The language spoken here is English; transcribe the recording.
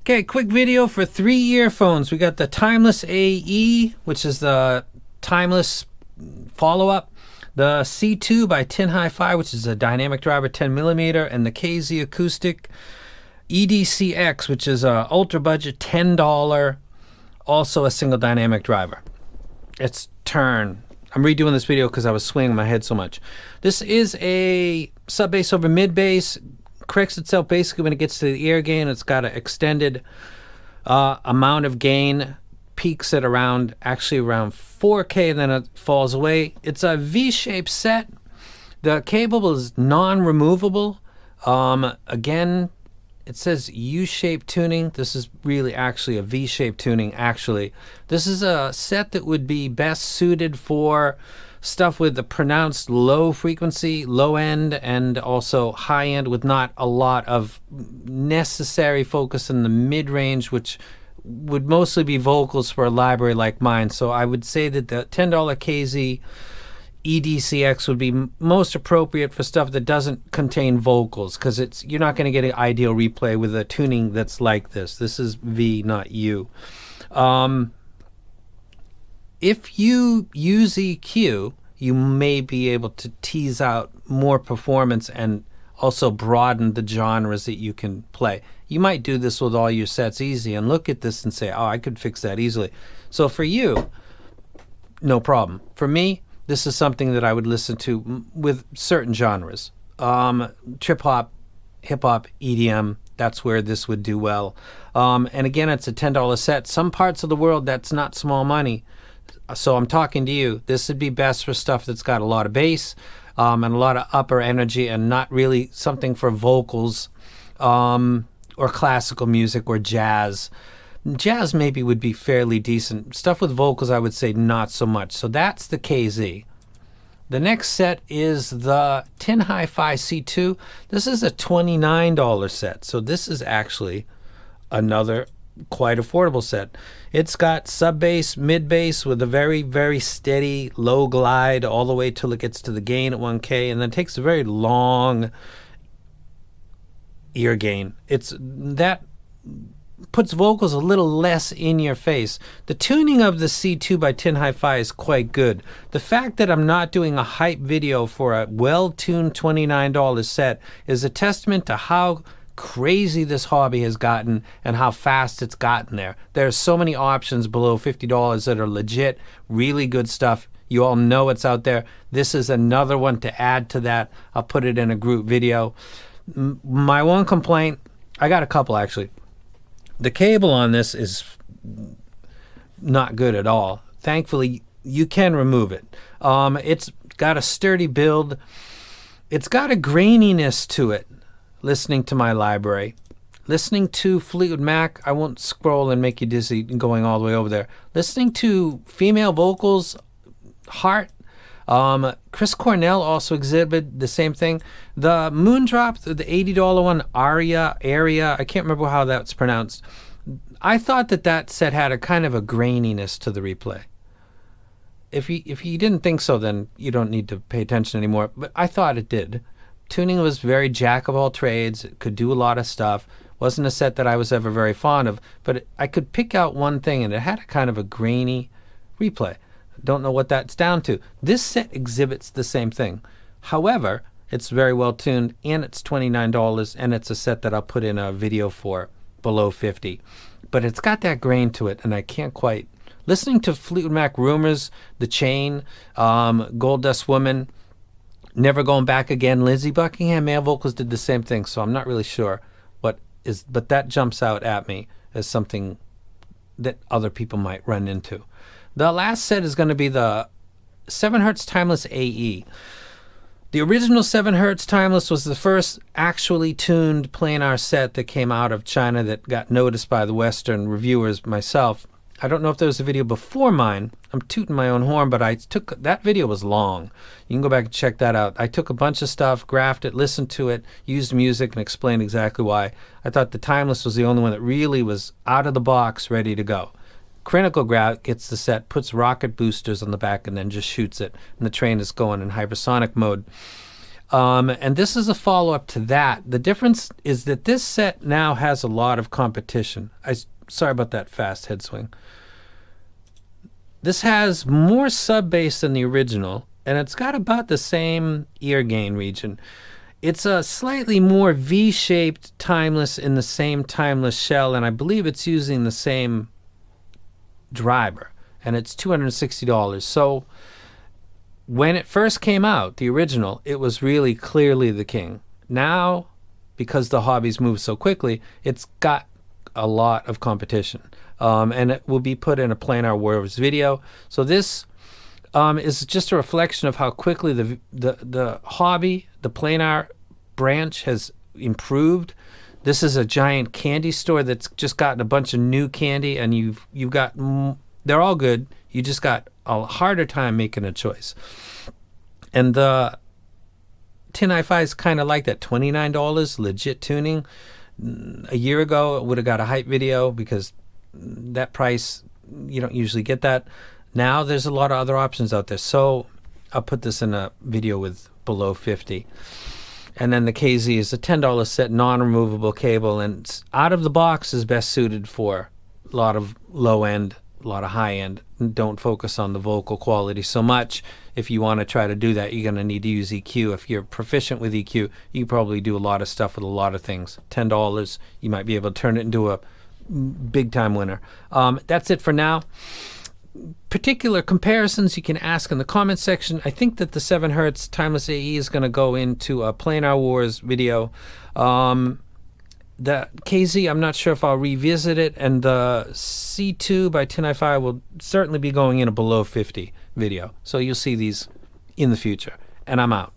Okay, quick video for 3 earphones. We got the Timeless AE, which is the Timeless follow-up. The C2 by Tinhifi, which is a dynamic driver 10mm, and the KZ acoustic EDCX, which is a ultra budget $10, also a single dynamic driver. It's turn. I'm redoing this video because I was swinging my head so much. This is a sub bass over mid bass. Corrects itself basically when it gets to the ear gain. It's got an extended amount of gain. Peaks at around 4K, and then it falls away. It's a V-shaped set. The cable is non-removable. Again, it says U-shaped tuning. This is really actually a V-shaped tuning, actually. This is a set that would be best suited for stuff with a pronounced low frequency, low end, and also high end with not a lot of necessary focus in the mid-range, which would mostly be vocals for a library like mine. So I would say that the $10 KZ EDCX would be most appropriate for stuff that doesn't contain vocals, because you're not going to get an ideal replay with a tuning that's like this. This is V, not U. If you use EQ, you may be able to tease out more performance and also broaden the genres that you can play. You might do this with all your sets easy and look at this and say, oh, I could fix that easily. So for you, no problem. For me, this is something that I would listen to with certain genres. Trip hop, hip hop, EDM, that's where this would do well. And again, it's a $10 set. Some parts of the world, that's not small money. So I'm talking to you. This would be best for stuff that's got a lot of bass and a lot of upper energy, and not really something for vocals or classical music or jazz. Jazz maybe would be fairly decent. Stuff with vocals, I would say not so much. So that's the KZ. The next set is the Tinhifi C2. This is a $29 set. So this is actually another quite affordable set. It's got sub bass, mid bass with a very, very steady low glide all the way till it gets to the gain at 1K, and then takes a very long ear gain. That puts vocals a little less in your face. The tuning of the C2 by Tinhifi is quite good. The fact that I'm not doing a hype video for a well-tuned $29 set is a testament to how crazy this hobby has gotten and how fast it's gotten there. There's so many options below $50 that are legit, really good stuff. You all know it's out there. This is another one to add to that. I'll put it in a group video. My one complaint, I got a couple actually. The cable on this is not good at all. Thankfully, you can remove it. It's got a sturdy build. It's got a graininess to it. Listening to my library. Listening to Fleetwood Mac, I won't scroll and make you dizzy going all the way over there. Listening to female vocals, Heart. Chris Cornell also exhibited the same thing. The Moondrop, the $80 one, ARE, I can't remember how that's pronounced. I thought that set had a kind of a graininess to the replay. If you didn't think so, then you don't need to pay attention anymore, but I thought it did. Tuning was very jack of all trades. It could do a lot of stuff. Wasn't a set that I was ever very fond of, but I could pick out one thing, and it had a kind of a grainy replay. Don't know what that's down to. This set exhibits the same thing. However, it's very well tuned, and it's $29, and it's a set that I'll put in a video for below 50. But it's got that grain to it, and I can't quite. Listening to Fleetwood Mac Rumors, The Chain, Gold Dust Woman, Never Going Back Again, Lindsey Buckingham male vocals did the same thing, so I'm not really sure what is, but that jumps out at me as something that other people might run into. The last set is going to be the 7Hz Timeless AE. The original 7Hz Timeless was the first actually tuned planar set that came out of China that got noticed by the Western reviewers, myself. I don't know if there was a video before mine. I'm tooting my own horn, but that video was long. You can go back and check that out. I took a bunch of stuff, graphed it, listened to it, used music, and explained exactly why. I thought the Timeless was the only one that really was out of the box, ready to go. Critical Grout gets the set, puts rocket boosters on the back, and then just shoots it. And the train is going in hypersonic mode. And this is a follow-up to that. The difference is that this set now has a lot of competition. Sorry about that fast head swing. This has more sub bass than the original, and it's got about the same ear gain region. It's a slightly more V-shaped timeless in the same timeless shell, and I believe it's using the same driver, and it's $260. So when it first came out, the original, it was really clearly the king. Now, because the hobbies move so quickly, it's got a lot of competition. And it will be put in a Planar Wars video. So this is just a reflection of how quickly the hobby, the planar branch has improved. This is a giant candy store that's just gotten a bunch of new candy, and you've got, they're all good. You just got a harder time making a choice. And the Tinhifi is kind of like that, $29, legit tuning. A year ago, it would have got a hype video because that price, you don't usually get that. Now there's a lot of other options out there. So I'll put this in a video with below 50. And then the KZ is a $10 set, non-removable cable, and out of the box is best suited for a lot of low end, a lot of high end. Don't focus on the vocal quality so much. If you want to try to do that, you're going to need to use EQ. If you're proficient with EQ, you probably do a lot of stuff with a lot of things. $10, you might be able to turn it into a big time winner. That's it for now. Particular comparisons you can ask in the comment section. I think that the 7 Hertz Timeless AE is going to go into a Planar Wars video. The KZ, I'm not sure if I'll revisit it, and the C2 by Tinhifi will certainly be going in a below 50 video. So you'll see these in the future. And I'm out.